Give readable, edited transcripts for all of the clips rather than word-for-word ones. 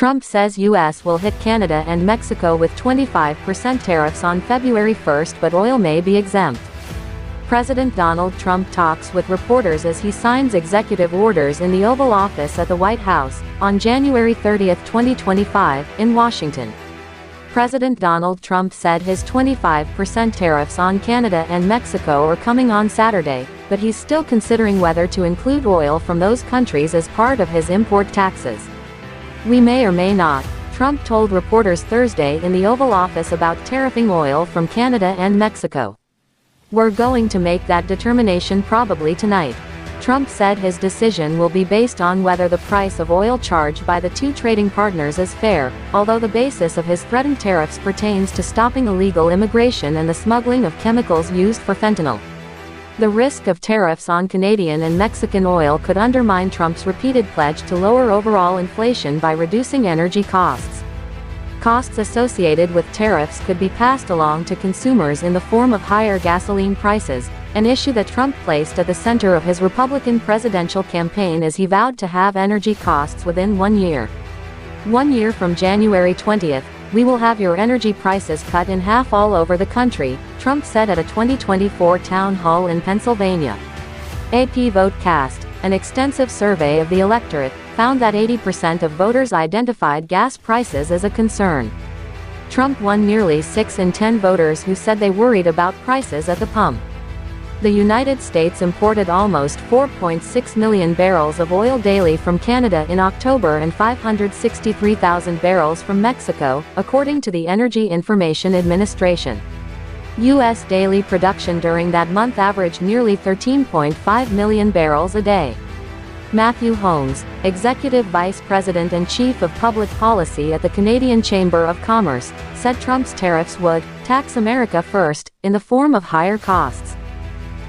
Trump says U.S. will hit Canada and Mexico with 25% tariffs on February 1st, but oil may be exempt. President Donald Trump talks with reporters as he signs executive orders in the Oval Office at the White House on January 30, 2025, in Washington. President Donald Trump said his 25% tariffs on Canada and Mexico are coming on Saturday, but he's still considering whether to include oil from those countries as part of his import taxes. "We may or may not," Trump told reporters Thursday in the Oval Office about tariffing oil from Canada and Mexico. "We're going to make that determination probably tonight." Trump said his decision will be based on whether the price of oil charged by the two trading partners is fair, although the basis of his threatened tariffs pertains to stopping illegal immigration and the smuggling of chemicals used for fentanyl. The risk of tariffs on Canadian and Mexican oil could undermine Trump's repeated pledge to lower overall inflation by reducing energy costs. Costs associated with tariffs could be passed along to consumers in the form of higher gasoline prices, an issue that Trump placed at the center of his Republican presidential campaign as he vowed to have energy costs within 1 year. "1 year from January 20th, we will have your energy prices cut in half all over the country," Trump said at a 2024 town hall in Pennsylvania. AP VoteCast, an extensive survey of the electorate, found that 80% of voters identified gas prices as a concern. Trump won nearly 6 in 10 voters who said they worried about prices at the pump. The United States imported almost 4.6 million barrels of oil daily from Canada in October and 563,000 barrels from Mexico, according to the Energy Information Administration. U.S. daily production during that month averaged nearly 13.5 million barrels a day. Matthew Holmes, Executive Vice President and Chief of Public Policy at the Canadian Chamber of Commerce, said Trump's tariffs would tax America first, in the form of higher costs.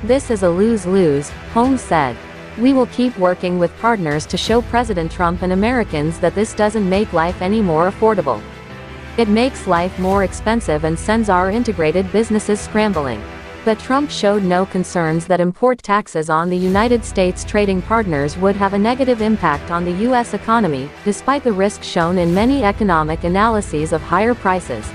"This is a lose-lose," Holmes said. "We will keep working with partners to show President Trump and Americans that this doesn't make life any more affordable. It makes life more expensive and sends our integrated businesses scrambling." But Trump showed no concerns that import taxes on the United States trading partners would have a negative impact on the U.S. economy, despite the risk shown in many economic analyses of higher prices.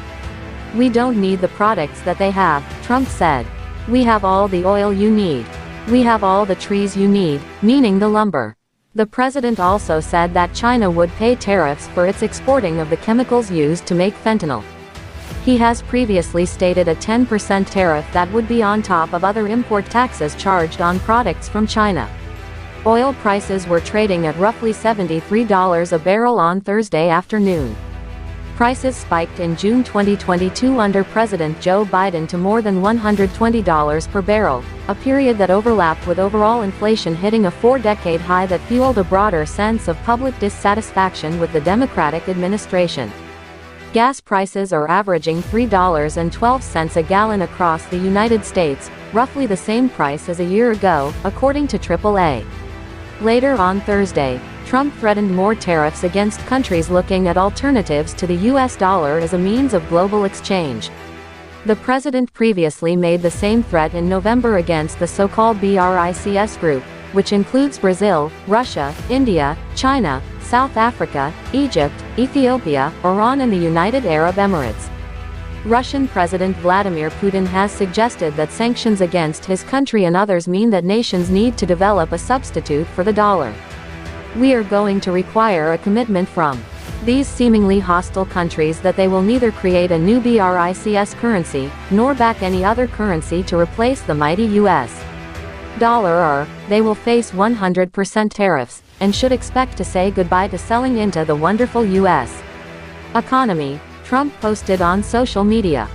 "We don't need the products that they have," Trump said. "We have all the oil you need. We have all the trees you need," meaning the lumber. The president also said that China would pay tariffs for its exporting of the chemicals used to make fentanyl. He has previously stated a 10% tariff that would be on top of other import taxes charged on products from China. Oil prices were trading at roughly $73 a barrel on Thursday afternoon. Prices spiked in June 2022 under President Joe Biden to more than $120 per barrel, a period that overlapped with overall inflation hitting a 4-decade high that fueled a broader sense of public dissatisfaction with the Democratic administration. Gas prices are averaging $3.12 a gallon across the United States, roughly the same price as a year ago, according to AAA. Later on Thursday, Trump threatened more tariffs against countries looking at alternatives to the U.S. dollar as a means of global exchange. The president previously made the same threat in November against the so-called BRICS group, which includes Brazil, Russia, India, China, South Africa, Egypt, Ethiopia, Iran and the United Arab Emirates. Russian President Vladimir Putin has suggested that sanctions against his country and others mean that nations need to develop a substitute for the dollar. "We are going to require a commitment from these seemingly hostile countries that they will neither create a new BRICS currency, nor back any other currency to replace the mighty U.S. dollar, or they will face 100% tariffs, and should expect to say goodbye to selling into the wonderful U.S. economy," Trump posted on social media.